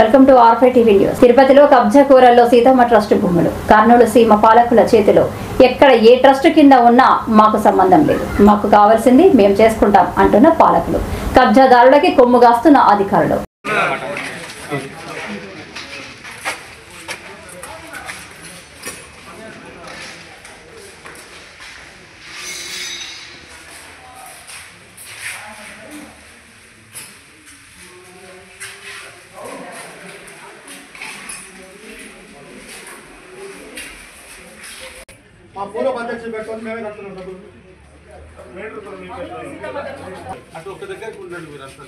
Welcome to R5 TV news. తిరుపతిలో కబ్జా కూరల్లో సీతమ్మ ట్రస్ట్ భూములు. కర్నూలు సీమ పాలకుల చేతిలో. ఎక్కడ ఏ ట్రస్ట్ కింద ఉన్నా మాకు సంబంధం లేదు, మాకు కావాల్సింది మేము చేసుకుంటాం అంటున్న పాలకులు. కబ్జాదారులకి కొమ్ముగాస్తున్న అధికారులు. పూల పద్ధతి పెట్టుకొని మేమే కడుతున్నాం డబ్బులు అటు ఒక దగ్గర ఉండండి మీరు అసలు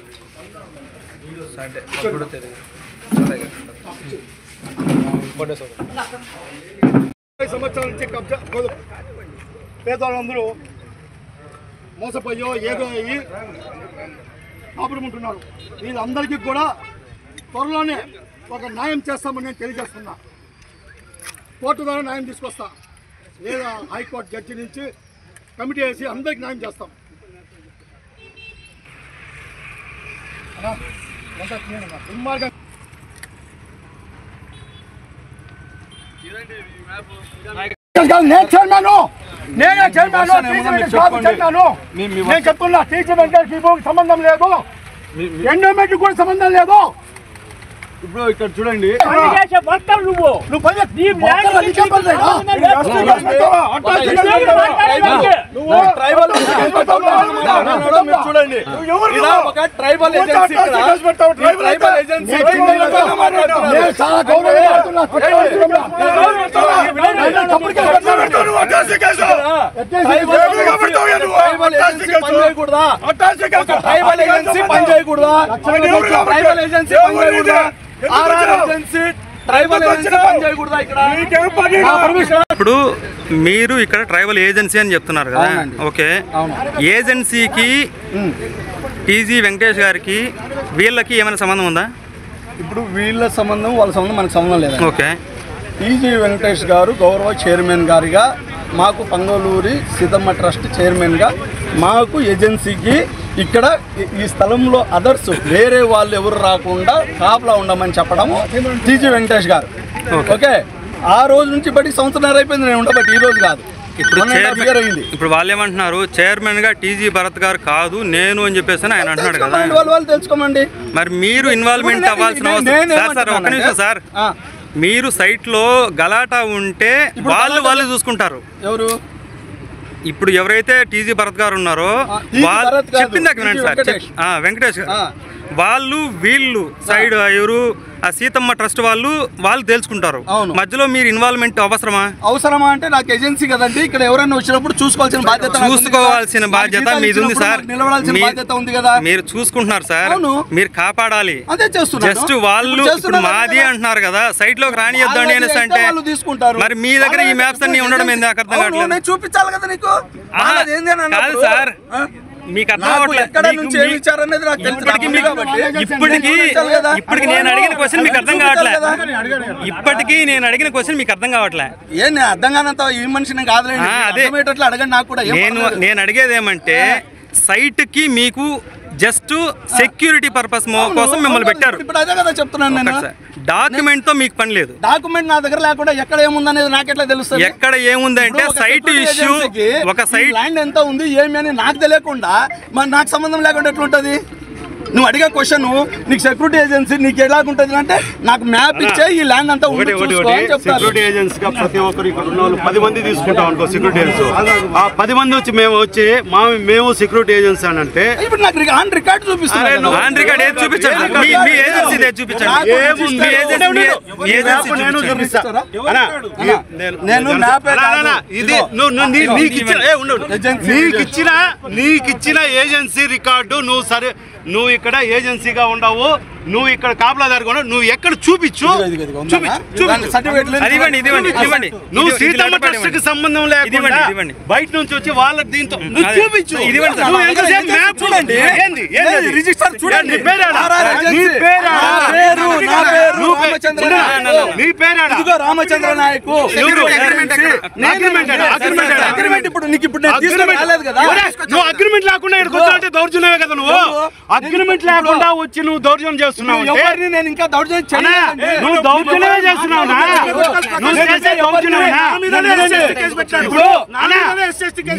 సంవత్సరాల నుంచి కబ్జా పేదవాళ్ళందరూ మోసపోయో ఏదో అయ్యి ఆపుకుంటున్నారు. వీళ్ళందరికీ కూడా త్వరలోనే ఒక న్యాయం చేస్తామని నేను తెలియజేస్తున్నా. కోర్టు ద్వారా న్యాయం తీసుకొస్తా, లేదా హైకోర్టు జడ్జి నుంచి కమిటీ వేసి అందరికి న్యాయం చేస్తాం. నేనే చైర్మన్. నేను చెప్తున్నా, టీచర్ వెంకటేష్ సంబంధం లేదు, ఎండోమెంట్ కూడా సంబంధం లేదు. ఇప్పుడు ఇక్కడ చూడండి, ఇప్పుడు మీరు ఇక్కడ ట్రైబల్ ఏజెన్సీ అని చెప్తున్నారు కదా, ఓకే. ఏజెన్సీకి టీజీ వెంకటేష్ గారికి వీళ్ళకి ఏమైనా సంబంధం ఉందా? ఇప్పుడు వీళ్ళ సంబంధం వాళ్ళ సంబంధం మనకు సంబంధం లేదు. ఓకే. టీజీ వెంకటేష్ గారు గౌరవ చైర్మన్ గారిగా, మాకు పంగోలూరి సీతమ్మ ట్రస్ట్ చైర్మన్గా, మాకు ఏజెన్సీకి ఇక్కడ ఈ స్థలంలో అదర్స్ వేరే వాళ్ళు ఎవరు రాకుండా కాపలా ఉండమని చెప్పడము టీజీ వెంకటేష్ గారు. ఓకే, ఆ రోజు నుంచి బట్టి సంవత్సరం అయిపోయింది నేను ఉండబట్టి, ఈ రోజు కాదు. ఇప్పుడు వాళ్ళు ఏమంటున్నారు, చైర్మన్ గా టీజీ భరత్ గారు కాదు నేను అని చెప్పేసి ఆయన అంటున్నాడు కదా. వాళ్ళు తెలుసుకోమండి. మరి మీరు ఇన్వాల్వ్మెంట్ అవ్వాల్సిన అవసరం. ఒక్క నిమిషం సార్, మీరు సైట్ లో గలాటా ఉంటే వాళ్ళు చూసుకుంటారు. ఎవరు? ఇప్పుడు ఎవరైతే టీజీ భరత్ గారు ఉన్నారో వాళ్ళు చెప్పిందాక వినండి సార్, వెంకటేష్ వాళ్ళు వీళ్ళు సైడ్ ఎవరు ఆ సీతమ్మ ట్రస్ట్ వాళ్ళు తెలుసుకుంటారు. మధ్యలో మీరు ఇన్వాల్వ్మెంట్ అవసరమా అంటే నాకు ఏజెన్సీ కదండి, ఇక్కడ ఎవరైనా వచ్చినప్పుడు చూసుకోవాల్సిన బాధ్యత మీది ఉంది సార్. నిలబడాల్సిన బాధ్యత ఉంది కదా, మీరు చూసుకుంటున్నారు సార్, మీరు కాపాడాలి. అదే చేస్తున్నారు. జస్ట్ వాళ్ళు ఇప్పుడు మాది అంటున్నారు కదా, సైట్ లోకి రానియద్దండి అనేసి అంటే తీసుకుంటారు. మరి మీ దగ్గర ఈ మ్యాప్స్ అన్ని ఉండడం ఏంది నాకు అర్థం కావట్లేదు. చూపించాలి కదా నీకు. కాదు సార్, మీకు ఇప్పటికి నేను అడిగిన క్వశ్చన్ మీకు అర్థం కావట్లేదు. మీకు అర్థం కావట్లేదు. అర్థం కానంత ఈ మనిషిని కాదు, అదే అడగండి. నాకు కూడా నేను అడిగేది ఏమంటే, సైట్ కి మీకు జస్ట్ సెక్యూరిటీ పర్పస్ కోసం మిమ్మల్ని పెట్టారు. ఇప్పుడు అదే కదా చెప్తున్నాను నేను. డాక్యుమెంట్ తో మీకు పని లేదు. డాక్యుమెంట్ నా దగ్గర లేకుండా ఎక్కడ ఏముందనేది నాకెట్లా తెలుస్తుంది? ఎక్కడ ఏముందంటే సైట్ ఇష్యూ, ఒక సైట్ ల్యాండ్ ఎంత ఉంది ఏమి అని నాకు తెలియకుండా మరి నాకు సంబంధం లేకుండా ఎట్లుంటది? నువ్వు అడిగే క్వశ్చన్, నీకు సెక్యూరిటీ ఏజెన్సీ నీకు ఎలాగుంటుంది అంటే, నాకు మ్యాప్ ఇచ్చే ఈ ల్యాండ్ అంతా సెక్యూరిటీ ఏజెన్సీగా ప్రతి ఒక్కరు ఇక్కడ ఉన్న వాళ్ళు 10 మంది తీసుకుంటాం అనుకో సెక్యూరిటీ ఏజెన్సీ. ఆ 10 మంది వచ్చి మేము సెక్యూరిటీ ఏజెన్సీ అని అంటే ఇప్పుడు నాకు ఆన్ రికార్డ్ చూపిస్తాను. ఆన్ రికార్డ్ ఏది చూపించండి, మీ ఏజెన్సీ ఏది చూపించండి. నేను చూపిస్తాను. నీకు ఇచ్చిన ఏజెన్సీ రికార్డు నువ్వు ఇక్కడ ఏజెన్సీగా ఉండవు, నువ్వు ఇక్కడ కాపలాదారు కూడా నువ్వు ఎక్కడ చూపించు. నువ్వు సీతమ్మ ట్రస్ట్ కి సంబంధం లేకుండా బయట నుంచి వచ్చి వాళ్ళ దీంతో చూపించు. రిజిస్టర్ చూడండి. రామచంద్ర నాయక్. నువ్వు అగ్రిమెంట్ లేకుండా ఇక్కడికి వచ్చావంటే దౌర్జన్యమే కదా. నువ్వు అగ్రిమెంట్ లేకుండా వచ్చి నువ్వు దౌర్జన్యం చేస్తున్నావు ఎవరిని నేను ఇంకా దౌర్జన్యం చేయలేదండి. నువ్వు దౌర్జన్యమే చేస్తున్నావునా? నువ్వు చేసే దౌర్జన్యమేనా?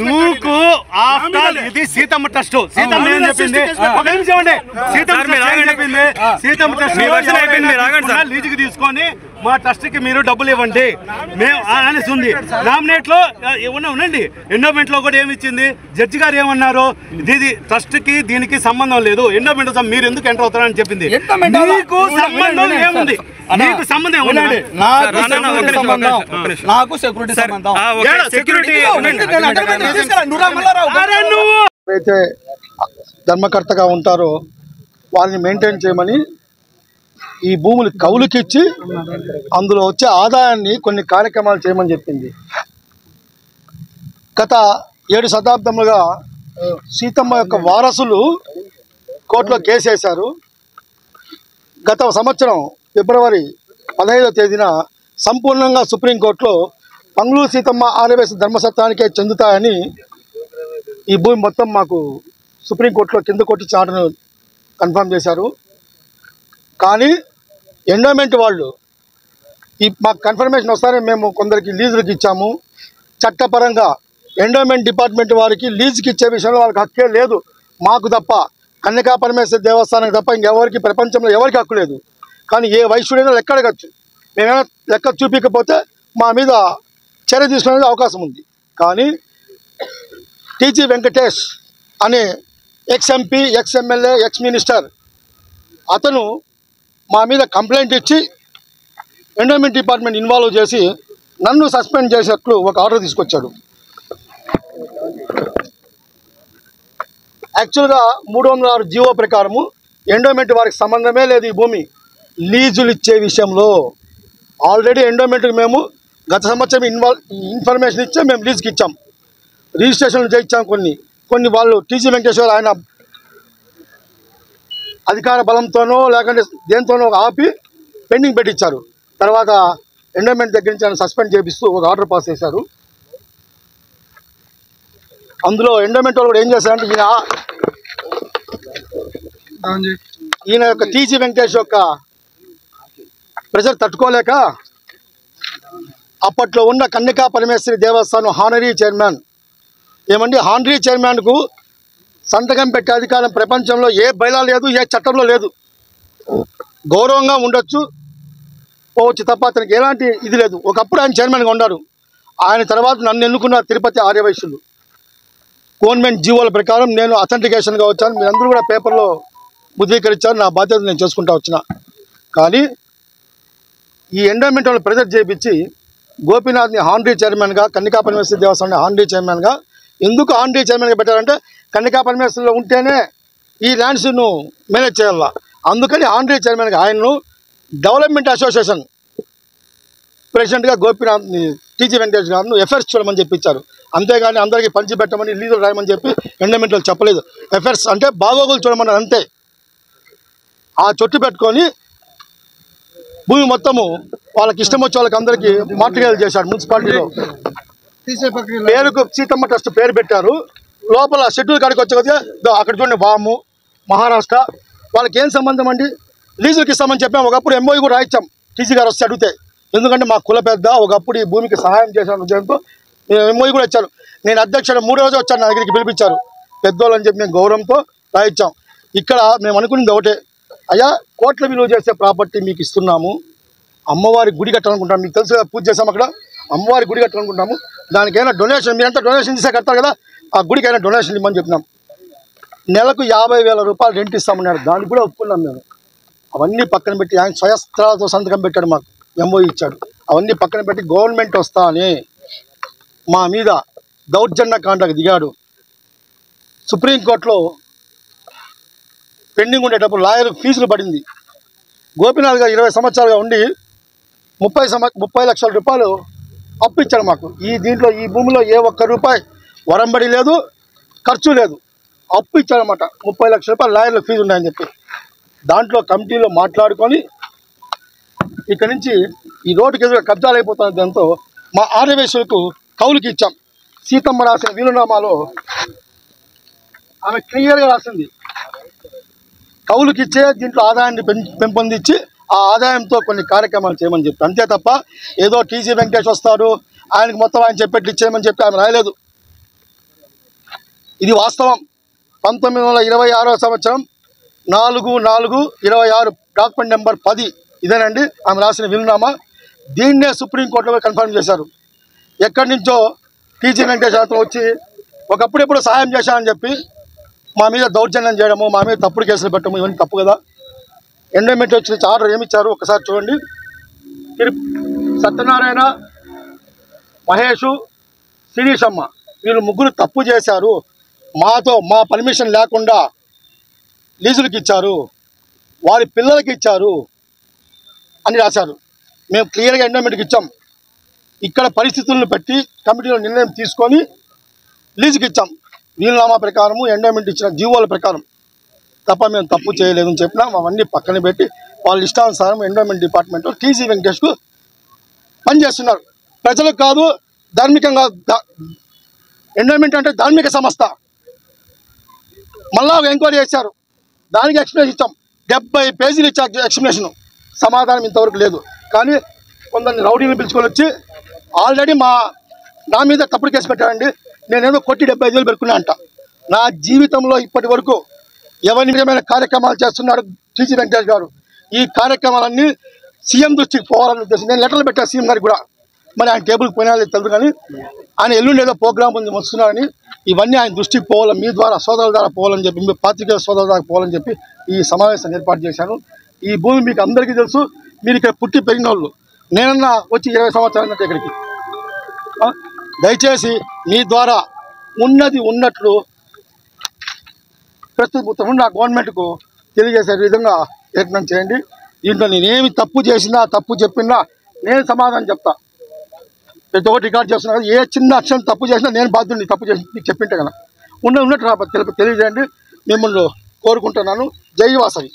నువ్వు ఆఫ్టర్ ఇది సీతమ్మ ట్రస్ట్. సీతమ్మ ఏం చెప్పింది? ఒక నిమిషం అండి. సీతమ్మ చెప్పింది సీతమ్మ ట్రస్ట్ లీజుకి తీసుకొని మా ట్రస్ట్ కి మీరు డబ్బులు ఇవ్వండి మేము అనేసి ఉంది. నామినేట్ లో ఉండండి. ఎండోమెంట్ లో కూడా ఏమి ఇచ్చింది? జడ్జి గారు ఏమన్నారు? ఇది ట్రస్ట్ కి దీనికి సంబంధం లేదు, ఎండోమెంట్ మీరు ఎందుకు ఎంటర్ అవుతారని చెప్పింది. మీకు సంబంధం ఏముంది? మీకు సంబంధం ఏముంది? నాకు సెక్యూరిటీ సంబంధం. అయితే ధర్మకర్తగా ఉంటారో వాళ్ళని మెయింటైన్ చేయమని ఈ భూములు కౌలుకిచ్చి అందులో వచ్చే ఆదాయాన్ని కొన్ని కార్యక్రమాలు చేయమని చెప్పింది. గత 7 శతాబ్దములుగా సీతమ్మ యొక్క వారసులు కోర్టులో కేసు వేశారు. గత సంవత్సరం ఫిబ్రవరి 15వ తేదీన సంపూర్ణంగా సుప్రీంకోర్టులో పంగులూరు సీతమ్మ ఆర్యవేశ ధర్మసత్వానికే చెందుతాయని ఈ భూమి మొత్తం మాకు సుప్రీంకోర్టులో కింద కోర్టు చాటును కన్ఫర్మ్ చేశారు. కానీ ఎండోమెంట్ వాళ్ళు మాకు కన్ఫర్మేషన్ వస్తారే మేము కొందరికి లీజులకు ఇచ్చాము. చట్టపరంగా ఎండోమెంట్ డిపార్ట్మెంట్ వారికి లీజుకి ఇచ్చే విషయంలో వాళ్ళకి హక్కే లేదు, మాకు తప్ప. కన్యకా పరమేశ్వర దేవస్థానానికి తప్ప ఇంకెవరికి ప్రపంచంలో ఎవరికి హక్కు లేదు. కానీ ఏ వైశ్యుడైనా లెక్క అడగచ్చు. మేమేమైనా లెక్క చూపించకపోతే మా మీద చర్య తీసుకునే అవకాశం ఉంది. కానీ టీజీ వెంకటేష్ అనే ఎక్స్-ఎంపీ, ఎక్స్-ఎమ్మెల్యే, ఎక్స్-మినిస్టర్ అతను మా మీద కంప్లైంట్ ఇచ్చి ఎండోమెంట్ డిపార్ట్మెంట్ ఇన్వాల్వ్ చేసి నన్ను సస్పెండ్ చేసేట్లు ఒక ఆర్డర్ తీసుకొచ్చాడు. యాక్చువల్గా 306 జీవో ప్రకారము ఎండోమెంట్ వారికి సంబంధమే లేదు. ఈ భూమి లీజులు ఇచ్చే విషయంలో ఆల్రెడీ ఎండోమెంట్కి మేము గత సంవత్సరం ఇన్ఫర్మేషన్ ఇచ్చే మేము లీజుకి ఇచ్చాం, రిజిస్ట్రేషన్లు చేయించాం. కొన్ని వాళ్ళు టీజీ వెంకటేశ్వర ఆయన అధికార బలంతోనో లేకుంటే దేంతోనో ఆపి పెండింగ్ పెట్టించారు. తర్వాత ఎండోమెంట్ దగ్గర నుంచి ఆయన సస్పెండ్ చేపిస్తూ ఒక ఆర్డర్ పాస్ చేశారు. అందులో ఎండోమెంట్ వాళ్ళు కూడా ఏం చేశారంటే ఈయన యొక్క టీజీ వెంకటేష్ యొక్క ప్రెజర్ తట్టుకోలేక అప్పట్లో ఉన్న కన్యకా పరమేశ్వరి దేవస్థానం హానరీ చైర్మన్ ఏమండి, హానరీ చైర్మన్కు సంతకం పెట్టే అధికారం ప్రపంచంలో ఏ బైలా లేదు, ఏ చట్టంలో లేదు. గౌరవంగా ఉండొచ్చు పోవచ్చు తప్ప అతనికి ఎలాంటి ఇది లేదు. ఒకప్పుడు ఆయన చైర్మన్గా ఉన్నారు. ఆయన తర్వాత నన్ను ఎన్నుకున్న తిరుపతి ఆర్యవైశ్యులు గవర్నమెంట్ జీవోల ప్రకారం నేను అథెంటికేషన్గా వచ్చాను. మీరందరూ కూడా పేపర్లో ముద్రీకరించారు. నా బాధ్యత నేను చేసుకుంటూ వచ్చిన. కానీ ఈ ఎండోమెంట్ వాళ్ళు ప్రెజర్ చేయించి గోపీనాథ్ని హానరీ చైర్మన్గా, కన్యకా పరమేశ్వరి దేవస్థానాన్ని హానరీ చైర్మన్గా ఎందుకు హానరీ చైర్మన్గా పెట్టారంటే కన్యకా పరమేశ్వరిలో ఉంటేనే ఈ ల్యాండ్స్ను మేనేజ్ చేయాల. అందుకని హానరీ చైర్మన్గా ఆయన్ను డెవలప్మెంట్ అసోసియేషన్ ప్రెసిడెంట్గా గోపీనాథ్ని టీజీ వెంకటేష్ గారిను ఎఫ్ఐఆర్స్ చూడమని చెప్పించారు. అంతేగాని అందరికీ పంచి పెట్టమని లీజులు రాయమని చెప్పి ఎండోమెంట్ వాళ్ళు చెప్పలేదు. ఎఫ్ఐఆర్స్ అంటే బాగోగులు చూడమన్నారు అంతే. ఆ చొట్టు పెట్టుకొని భూమి మొత్తము వాళ్ళకి ఇష్టం వచ్చే వాళ్ళకి అందరికీ మార్టిగేలు చేశారు. మున్సిపాలిటీలో పేరుకు సీతమ్మ ట్రస్ట్ పేరు పెట్టారు. లోపల షెడ్యూల్ కాడికి వచ్చే అక్కడ చూడండి వాము మహారాష్ట్ర. వాళ్ళకి ఏం సంబంధం అండి? లీజులకి ఇస్తామని చెప్పాము. ఒకప్పుడు ఎంఓఈ కూడా రాయించాం టీసీ గారు వస్తే అడిగితే. ఎందుకంటే మా కుల పెద్ద ఒకప్పుడు ఈ భూమికి సహాయం చేశాను ఉద్యోగంతో ఎంఓఈ కూడా ఇచ్చారు. నేను అధ్యక్షుడు 3 రోజు వచ్చాను, నా దగ్గరికి పిలిపించారు. పెద్దోళ్ళు అని చెప్పి మేము గౌరవంతో రాయించాం. ఇక్కడ మేము అనుకున్నది ఒకటే, అయ్యా కోట్ల విలువ చేసే ప్రాపర్టీ మీకు ఇస్తున్నాము, అమ్మవారి గుడి కట్టాలనుకుంటాం. మీకు తెలుసు పూజ చేసాం అక్కడ, అమ్మవారి గుడి కట్టాలనుకుంటాము. దానికైనా డొనేషన్ మీరంతా డొనేషన్ చేసే కడతారు కదా, ఆ గుడికైనా డొనేషన్ ఇవ్వమని చెప్పినాం. నెలకు 50,000 రూపాయలు రెంట్ ఇస్తామన్నారు. దానికి కూడా ఒప్పుకున్నాం మేము. అవన్నీ పక్కన పెట్టి ఆయన స్వయస్త్రాలతో సంతకం పెట్టాడు, మాకు ఎంఓఈ ఇచ్చాడు. అవన్నీ పక్కన పెట్టి గవర్నమెంట్ వస్తా అని మా మీద దౌర్జన్య కాండకు దిగాడు. సుప్రీంకోర్టులో పెండింగ్ ఉండేటప్పుడు లాయర్ ఫీజులు పడింది. గోపీనాథ్ గారు 20 సంవత్సరాలుగా ఉండి 30 లక్షల రూపాయలు అప్పు ఇచ్చాడు మాకు. దీంట్లో ఈ భూమిలో ఏ ఒక్క రూపాయి వరంబడి లేదు, ఖర్చు లేదు. అప్పు ఇచ్చాడనమాట. 30 లక్షల రూపాయలు లాయర్ల ఫీజు ఉన్నాయని చెప్పి దాంట్లో కమిటీలో మాట్లాడుకొని ఇక్కడ నుంచి ఈ రోడ్డుకి ఎదురుగా కబ్జాలు అయిపోతున్న దాంతో మా ఆర్యవేశ్యులకు కౌలుకి ఇచ్చాం. సీతమ్మ రాసిన వీలునామాలో ఆమె క్లియర్గా రాసింది, కౌలుకి ఇచ్చే దీంట్లో ఆదాయాన్ని పెంపొందించి ఆ ఆదాయంతో కొన్ని కార్యక్రమాలు చేయమని చెప్పి, అంతే తప్ప ఏదో టీజీ వెంకటేష్ వస్తాడు ఆయనకు మొత్తం ఆయన చెప్పేట్లు ఇచ్చేయమని చెప్పి ఆయన రాయలేదు. ఇది వాస్తవం. 1926వ సంవత్సరం 4/4/26 డాక్యుమెంట్ నెంబర్ 10 ఇదేనండి ఆమె రాసిన వీలునామా. దీన్నే సుప్రీంకోర్టులో కన్ఫర్మ్ చేశారు. ఎక్కడి నుంచో టీజీ వెంకటేష్ అతను వచ్చి ఒకప్పుడెప్పుడు సహాయం చేశానని చెప్పి మా మీద దౌర్జన్యం చేయడము, మా మీద తప్పుడు కేసులు పెట్టడము, ఇవన్నీ తప్పు కదా. ఎండోమెంట్ వచ్చి ఆర్డర్ ఏమి ఇచ్చారు ఒకసారి చూడండి. సత్యనారాయణ, మహేషు, శిరీషమ్మ వీళ్ళు ముగ్గురు తప్పు చేశారు, మా పర్మిషన్ లేకుండా లీజులకి ఇచ్చారు, వారి పిల్లలకి ఇచ్చారు అని రాశారు. మేము క్లియర్గా ఎండోమెంట్కి ఇచ్చాం. ఇక్కడ పరిస్థితులను బట్టి కమిటీలో నిర్ణయం తీసుకొని లీజుకి ఇచ్చాం. వీలునామా ప్రకారము ఎండోమెంట్ ఇచ్చిన జీవోల ప్రకారం తప్ప మేము తప్పు చేయలేదని చెప్పినా అవన్నీ పక్కన పెట్టి వాళ్ళ ఇష్టానుసారం ఎండోమెంట్ డిపార్ట్మెంట్లో టీజీ వెంకటేష్కు పనిచేస్తున్నారు. ప్రజలకు కాదు, ధార్మికంగా. ఎండోమెంట్ అంటే ధార్మిక సంస్థ. మళ్ళా ఎంక్వైరీ చేశారు, దానికి ఎక్స్ప్లెనేషన్ ఇచ్చాం. 70 పేజీలు ఇచ్చా ఎక్స్ప్లెనేషన్. సమాధానం ఇంతవరకు లేదు. కానీ కొందరిని రౌడీని పిలుచుకొని వచ్చి ఆల్రెడీ నా మీద తప్పుడు కేసు పెట్టారండి, నేనేదో కొట్టి 75,000 పెట్టుకున్నా అంట. నా జీవితంలో ఇప్పటి వరకు ఎవరి నిజమైన కార్యక్రమాలు చేస్తున్నాడు టీజీ వెంకటేష్ గారు. ఈ కార్యక్రమాలన్నీ సీఎం దృష్టికి పోవాలని ఉద్దేశం. నేను లెటర్లు పెట్టాను సీఎం గారికి కూడా. మరి ఆయన టేబుల్కి పోయినా తెలియదు, కానీ ఆయన ఎల్లుండి ఏదో ప్రోగ్రామ్ ఉంది వస్తున్నారని ఇవన్నీ ఆయన దృష్టికి పోవాలని, మీ ద్వారా సోదరుల ద్వారా పోవాలని చెప్పి, మీ పాత్రికేయుల సోదరుల ద్వారా పోవాలని చెప్పి ఈ సమావేశాన్ని ఏర్పాటు చేశాను. ఈ భూమి మీకు అందరికీ తెలుసు, మీరు ఇక్కడ పుట్టి పెరిగిన వాళ్ళు. నేనన్నా వచ్చి 20 సంవత్సరాలు ఇక్కడికి. దయచేసి మీ ద్వారా ఉన్నది ఉన్నట్లు ప్రస్తుతం ఉన్న గవర్నమెంట్కు తెలియజేసే విధంగా ప్రయత్నం చేయండి. దీంట్లో నేనేమి తప్పు చేసినా, తప్పు చెప్పినా నేను సమాధానం చెప్తా. ప్రతి ఒక్కటి రికార్డ్ చేస్తున్నా కదా, ఏ చిన్న అక్షరం తప్పు చేసినా నేను బాధ్యుడిని. తప్పు చేసి మీకు చెప్పింటే కదా ఉన్నట్టు తెలియజేయండి. మిమ్మల్ని కోరుకుంటున్నాను. జై వాసవి.